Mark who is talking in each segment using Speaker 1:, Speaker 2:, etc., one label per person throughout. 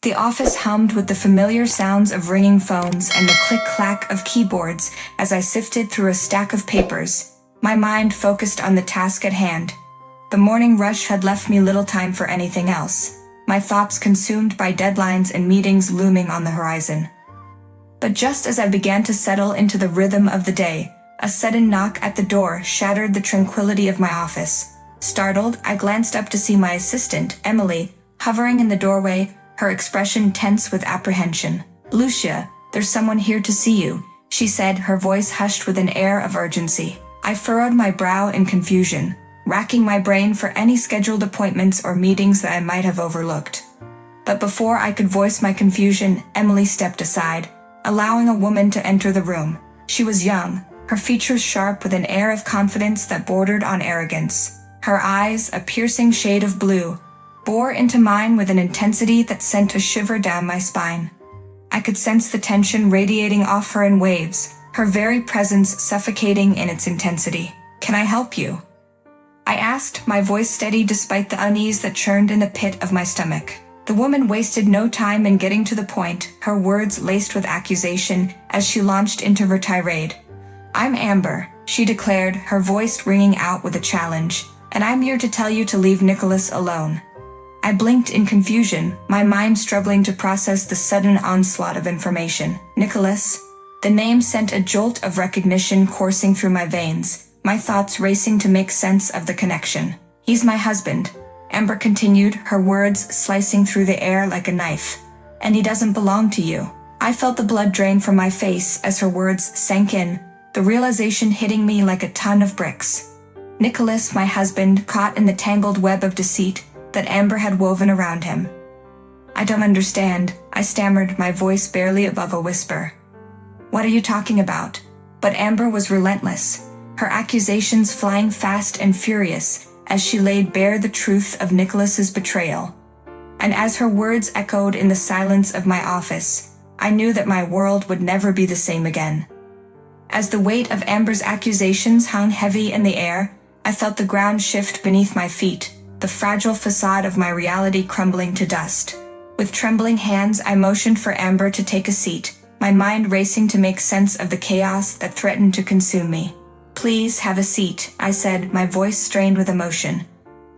Speaker 1: The office hummed with the familiar sounds of ringing phones and the click-clack of keyboards as I sifted through a stack of papers, my mind focused on the task at hand. The morning rush had left me little time for anything else, my thoughts consumed by deadlines and meetings looming on the horizon. But just as I began to settle into the rhythm of the day, a sudden knock at the door shattered the tranquility of my office. Startled, I glanced up to see my assistant, Emily, hovering in the doorway, her expression tense with apprehension. "Lucia, there's someone here to see you," she said, her voice hushed with an air of urgency. I furrowed my brow in confusion, racking my brain for any scheduled appointments or meetings that I might have overlooked. But before I could voice my confusion, Emily stepped aside, allowing a woman to enter the room. She was young, her features sharp with an air of confidence that bordered on arrogance. Her eyes, a piercing shade of blue, bore into mine with an intensity that sent a shiver down my spine. I could sense the tension radiating off her in waves, her very presence suffocating in its intensity. "Can I help you?" I asked, my voice steady despite the unease that churned in the pit of my stomach. The woman wasted no time in getting to the point, her words laced with accusation as she launched into her tirade. "I'm Amber," she declared, her voice ringing out with a challenge, "and I'm here to tell you to leave Nicholas alone." I blinked in confusion, my mind struggling to process the sudden onslaught of information. Nicholas? The name sent a jolt of recognition coursing through my veins, my thoughts racing to make sense of the connection. "He's my husband," Amber continued, her words slicing through the air like a knife. "And he doesn't belong to you." I felt the blood drain from my face as her words sank in, the realization hitting me like a ton of bricks. Nicholas, my husband, caught in the tangled web of deceit that Amber had woven around him. "I don't understand," I stammered, my voice barely above a whisper. "What are you talking about?" But Amber was relentless, her accusations flying fast and furious as she laid bare the truth of Nicholas's betrayal. And as her words echoed in the silence of my office, I knew that my world would never be the same again. As the weight of Amber's accusations hung heavy in the air, I felt the ground shift beneath my feet, the fragile facade of my reality crumbling to dust. With trembling hands, I motioned for Amber to take a seat, my mind racing to make sense of the chaos that threatened to consume me. "Please have a seat," I said, my voice strained with emotion.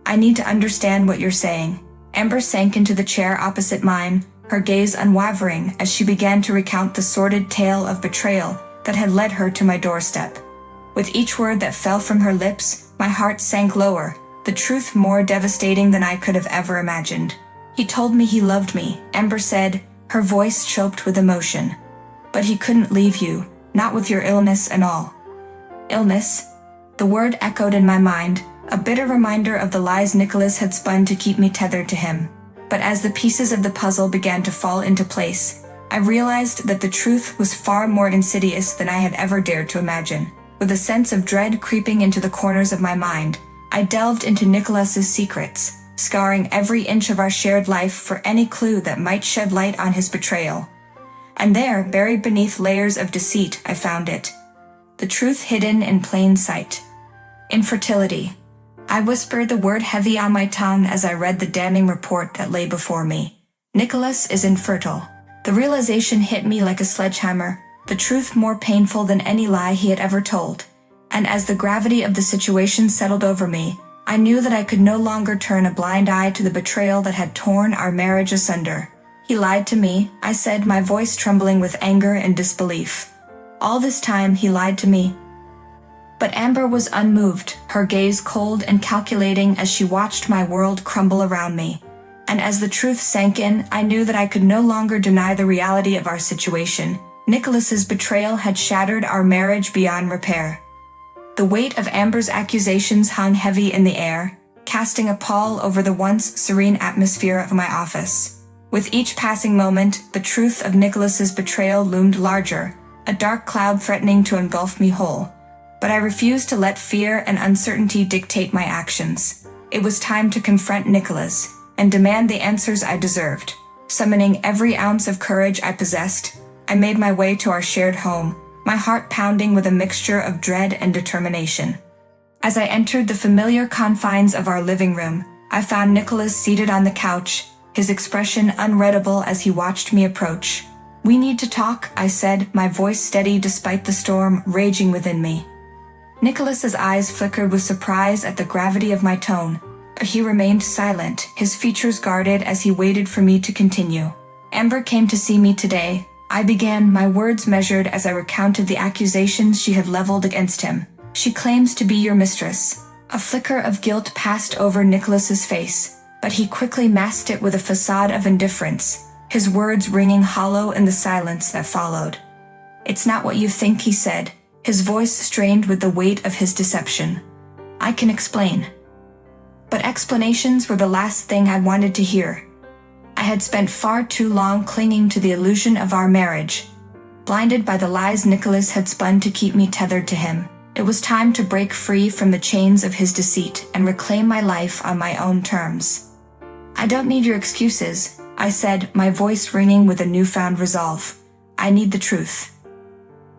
Speaker 1: "I need to understand what you're saying." Amber sank into the chair opposite mine, her gaze unwavering as she began to recount the sordid tale of betrayal that had led her to my doorstep. With each word that fell from her lips, my heart sank lower, the truth more devastating than I could have ever imagined. "He told me he loved me," Amber said, her voice choked with emotion. "But he couldn't leave you, not with your illness and all." "Illness?" The word echoed in my mind, a bitter reminder of the lies Nicholas had spun to keep me tethered to him. But as the pieces of the puzzle began to fall into place, I realized that the truth was far more insidious than I had ever dared to imagine. With a sense of dread creeping into the corners of my mind, I delved into Nicholas's secrets, scouring every inch of our shared life for any clue that might shed light on his betrayal. And there, buried beneath layers of deceit, I found it. The truth hidden in plain sight. Infertility. I whispered, the word heavy on my tongue as I read the damning report that lay before me. Nicholas is infertile. The realization hit me like a sledgehammer, the truth more painful than any lie he had ever told. And as the gravity of the situation settled over me, I knew that I could no longer turn a blind eye to the betrayal that had torn our marriage asunder. "He lied to me," I said, my voice trembling with anger and disbelief. "All this time he lied to me." But Amber was unmoved, her gaze cold and calculating as she watched my world crumble around me. And as the truth sank in, I knew that I could no longer deny the reality of our situation. Nicholas's betrayal had shattered our marriage beyond repair. The weight of Amber's accusations hung heavy in the air, casting a pall over the once serene atmosphere of my office. With each passing moment, the truth of Nicholas's betrayal loomed larger, a dark cloud threatening to engulf me whole. But I refused to let fear and uncertainty dictate my actions. It was time to confront Nicholas and demand the answers I deserved. Summoning every ounce of courage I possessed, I made my way to our shared home, my heart pounding with a mixture of dread and determination. As I entered the familiar confines of our living room, I found Nicholas seated on the couch, his expression unreadable as he watched me approach. "We need to talk," I said, my voice steady despite the storm raging within me. Nicholas's eyes flickered with surprise at the gravity of my tone, but he remained silent, his features guarded as he waited for me to continue. "Amber came to see me today," I began, my words measured as I recounted the accusations she had leveled against him. "She claims to be your mistress." A flicker of guilt passed over Nicholas's face, but he quickly masked it with a facade of indifference, his words ringing hollow in the silence that followed. "It's not what you think," he said, his voice strained with the weight of his deception. "I can explain." But explanations were the last thing I wanted to hear. I had spent far too long clinging to the illusion of our marriage, blinded by the lies Nicholas had spun to keep me tethered to him. It was time to break free from the chains of his deceit and reclaim my life on my own terms. "I don't need your excuses," I said, my voice ringing with a newfound resolve. "I need the truth."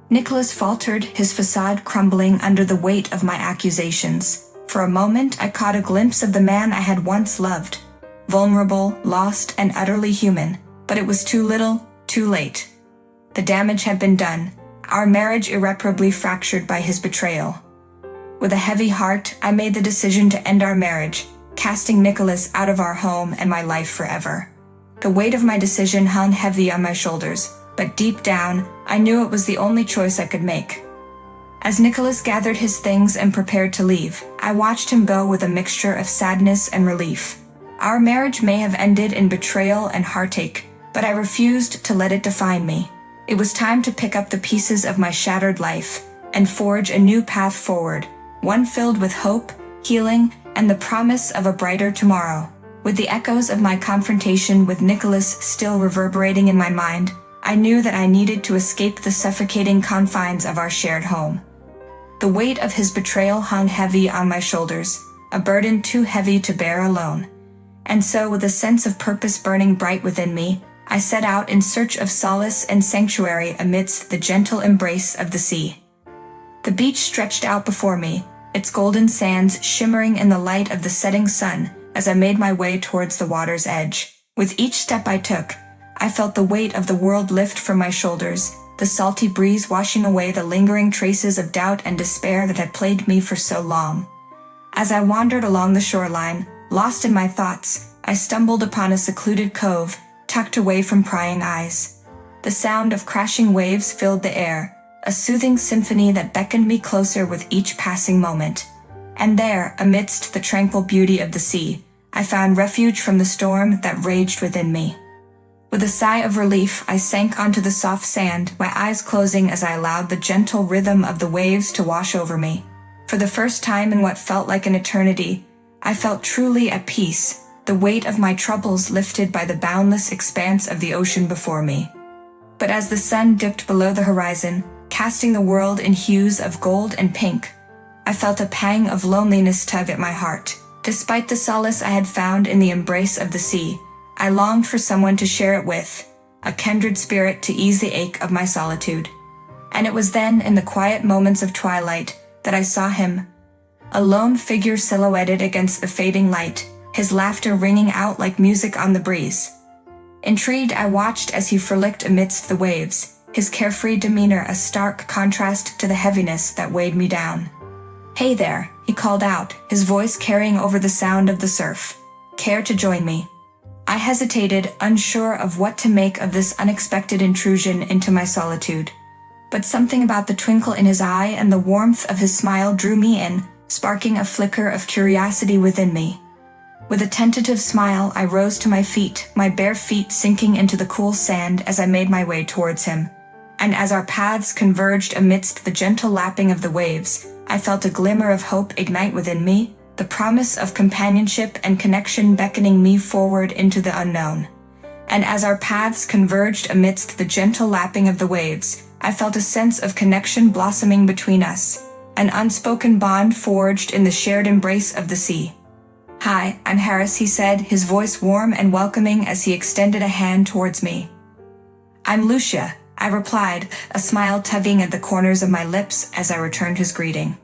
Speaker 1: Nicholas faltered, his facade crumbling under the weight of my accusations. For a moment, I caught a glimpse of the man I had once loved. Vulnerable, lost, and utterly human. But it was too little, too late. The damage had been done, our marriage irreparably fractured by his betrayal. With a heavy heart, I made the decision to end our marriage, casting Nicholas out of our home and my life forever. The weight of my decision hung heavy on my shoulders, but deep down, I knew it was the only choice I could make. As Nicholas gathered his things and prepared to leave, I watched him go with a mixture of sadness and relief. Our marriage may have ended in betrayal and heartache, but I refused to let it define me. It was time to pick up the pieces of my shattered life and forge a new path forward, one filled with hope, healing, and the promise of a brighter tomorrow. With the echoes of my confrontation with Nicholas still reverberating in my mind, I knew that I needed to escape the suffocating confines of our shared home. The weight of his betrayal hung heavy on my shoulders, a burden too heavy to bear alone. And so, with a sense of purpose burning bright within me, I set out in search of solace and sanctuary amidst the gentle embrace of the sea. The beach stretched out before me, its golden sands shimmering in the light of the setting sun as I made my way towards the water's edge. With each step I took, I felt the weight of the world lift from my shoulders, the salty breeze washing away the lingering traces of doubt and despair that had plagued me for so long. As I wandered along the shoreline, lost in my thoughts, I stumbled upon a secluded cove, tucked away from prying eyes. The sound of crashing waves filled the air, a soothing symphony that beckoned me closer with each passing moment. And there, amidst the tranquil beauty of the sea, I found refuge from the storm that raged within me. With a sigh of relief, I sank onto the soft sand, my eyes closing as I allowed the gentle rhythm of the waves to wash over me. For the first time in what felt like an eternity, I felt truly at peace, the weight of my troubles lifted by the boundless expanse of the ocean before me. But as the sun dipped below the horizon, casting the world in hues of gold and pink, I felt a pang of loneliness tug at my heart. Despite the solace I had found in the embrace of the sea, I longed for someone to share it with, a kindred spirit to ease the ache of my solitude. And it was then, in the quiet moments of twilight, that I saw him, a lone figure silhouetted against the fading light, his laughter ringing out like music on the breeze. Intrigued, I watched as he frolicked amidst the waves, his carefree demeanor a stark contrast to the heaviness that weighed me down. "Hey there," he called out, his voice carrying over the sound of the surf. "Care to join me?" I hesitated, unsure of what to make of this unexpected intrusion into my solitude. But something about the twinkle in his eye and the warmth of his smile drew me in, sparking a flicker of curiosity within me. With a tentative smile, I rose to my feet, my bare feet sinking into the cool sand as I made my way towards him. And as our paths converged amidst the gentle lapping of the waves, I felt a glimmer of hope ignite within me, the promise of companionship and connection beckoning me forward into the unknown. And as our paths converged amidst the gentle lapping of the waves, I felt a sense of connection blossoming between us, an unspoken bond forged in the shared embrace of the sea. "Hi, I'm Harris," he said, his voice warm and welcoming as he extended a hand towards me. "I'm Lucia," I replied, a smile tugging at the corners of my lips as I returned his greeting.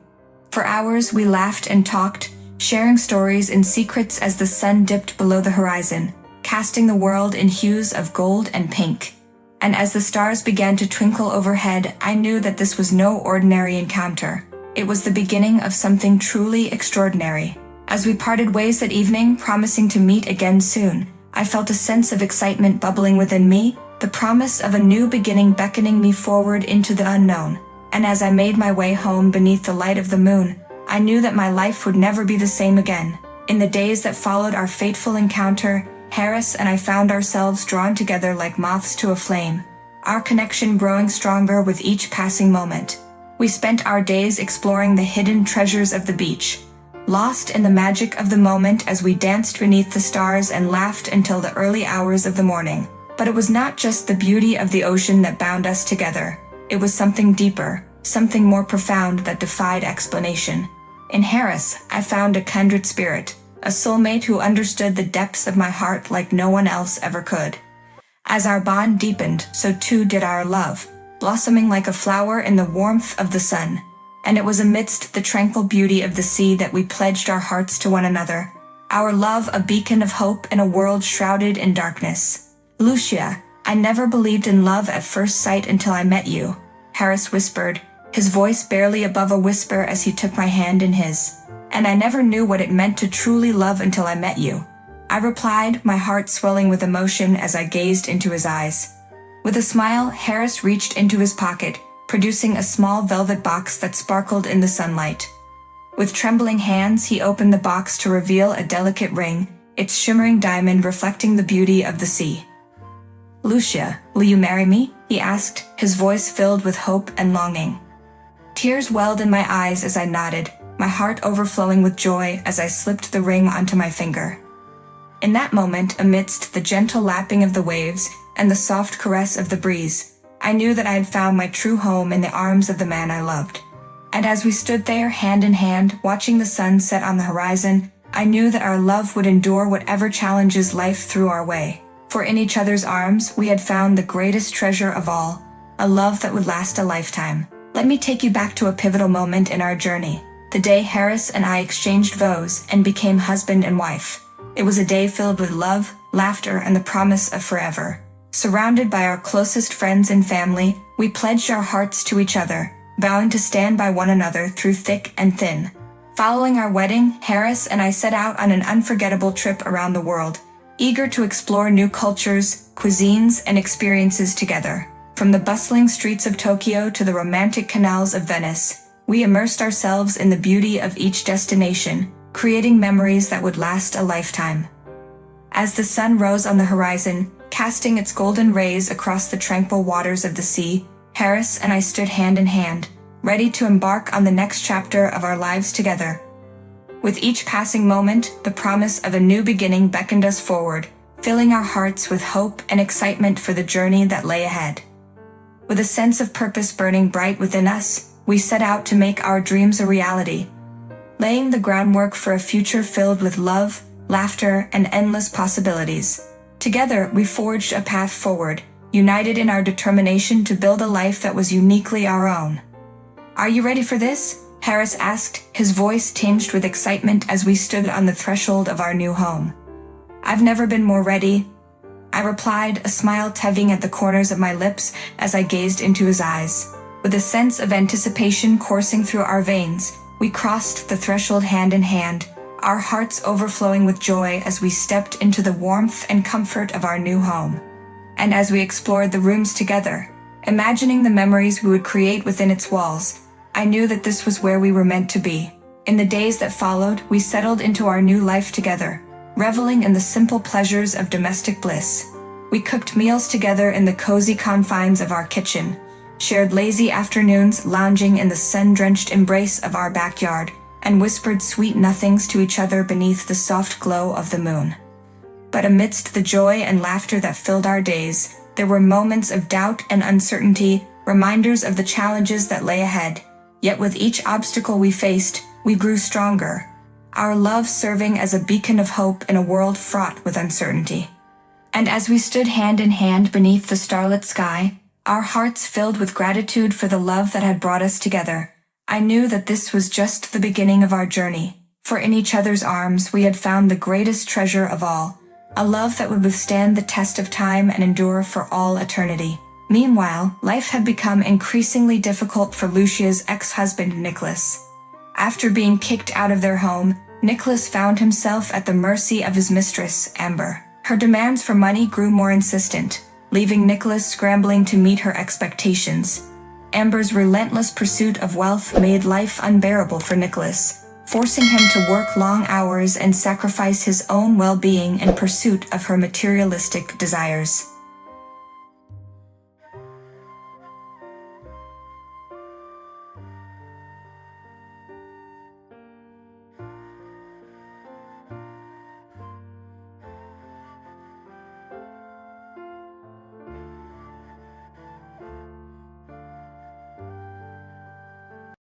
Speaker 1: For hours we laughed and talked, sharing stories and secrets as the sun dipped below the horizon, casting the world in hues of gold and pink. And as the stars began to twinkle overhead, I knew that this was no ordinary encounter. It was the beginning of something truly extraordinary. As we parted ways that evening, promising to meet again soon, I felt a sense of excitement bubbling within me, the promise of a new beginning beckoning me forward into the unknown. And as I made my way home beneath the light of the moon, I knew that my life would never be the same again. In the days that followed our fateful encounter, Harris and I found ourselves drawn together like moths to a flame, our connection growing stronger with each passing moment. We spent our days exploring the hidden treasures of the beach, lost in the magic of the moment as we danced beneath the stars and laughed until the early hours of the morning. But it was not just the beauty of the ocean that bound us together. It was something deeper, something more profound that defied explanation. In Harris, I found a kindred spirit, a soulmate who understood the depths of my heart like no one else ever could. As our bond deepened, so too did our love, blossoming like a flower in the warmth of the sun. And it was amidst the tranquil beauty of the sea that we pledged our hearts to one another, our love a beacon of hope in a world shrouded in darkness. "Lucia, I never believed in love at first sight until I met you," Harris whispered, his voice barely above a whisper as he took my hand in his. "And I never knew what it meant to truly love until I met you," I replied, my heart swelling with emotion as I gazed into his eyes. With a smile, Harris reached into his pocket, producing a small velvet box that sparkled in the sunlight. With trembling hands, he opened the box to reveal a delicate ring, its shimmering diamond reflecting the beauty of the sea. "Lucia, will you marry me?" he asked, his voice filled with hope and longing. Tears welled in my eyes as I nodded, my heart overflowing with joy as I slipped the ring onto my finger. In that moment, amidst the gentle lapping of the waves and the soft caress of the breeze, I knew that I had found my true home in the arms of the man I loved. And as we stood there hand in hand, watching the sun set on the horizon, I knew that our love would endure whatever challenges life threw our way. For in each other's arms, we had found the greatest treasure of all, a love that would last a lifetime. Let me take you back to a pivotal moment in our journey, the day Harris and I exchanged vows and became husband and wife. It was a day filled with love, laughter, and the promise of forever. Surrounded by our closest friends and family, we pledged our hearts to each other, vowing to stand by one another through thick and thin. Following our wedding, Harris and I set out on an unforgettable trip around the world, eager to explore new cultures, cuisines, and experiences together. From the bustling streets of Tokyo to the romantic canals of Venice, we immersed ourselves in the beauty of each destination, creating memories that would last a lifetime. As the sun rose on the horizon, casting its golden rays across the tranquil waters of the sea, Harris and I stood hand in hand, ready to embark on the next chapter of our lives together. With each passing moment, the promise of a new beginning beckoned us forward, filling our hearts with hope and excitement for the journey that lay ahead. With a sense of purpose burning bright within us, we set out to make our dreams a reality, laying the groundwork for a future filled with love, laughter, and endless possibilities. Together, we forged a path forward, united in our determination to build a life that was uniquely our own. "Are you ready for this?" Harris asked, his voice tinged with excitement as we stood on the threshold of our new home. "I've never been more ready," I replied, a smile tugging at the corners of my lips as I gazed into his eyes. With a sense of anticipation coursing through our veins, we crossed the threshold hand in hand, our hearts overflowing with joy as we stepped into the warmth and comfort of our new home. And as we explored the rooms together, imagining the memories we would create within its walls, I knew that this was where we were meant to be. In the days that followed, we settled into our new life together, reveling in the simple pleasures of domestic bliss. We cooked meals together in the cozy confines of our kitchen, shared lazy afternoons lounging in the sun-drenched embrace of our backyard, and whispered sweet nothings to each other beneath the soft glow of the moon. But amidst the joy and laughter that filled our days, there were moments of doubt and uncertainty, reminders of the challenges that lay ahead. Yet with each obstacle we faced, we grew stronger, our love serving as a beacon of hope in a world fraught with uncertainty. And as we stood hand in hand beneath the starlit sky, our hearts filled with gratitude for the love that had brought us together, I knew that this was just the beginning of our journey, for in each other's arms we had found the greatest treasure of all, A love that would withstand the test of time and endure for all eternity. Meanwhile, life had become increasingly difficult for Lucia's ex-husband Nicholas. After being kicked out of their home, Nicholas found himself at the mercy of his mistress, Amber. Her demands for money grew more insistent, leaving Nicholas scrambling to meet her expectations. Amber's relentless pursuit of wealth made life unbearable for Nicholas, forcing him to work long hours and sacrifice his own well-being in pursuit of her materialistic desires.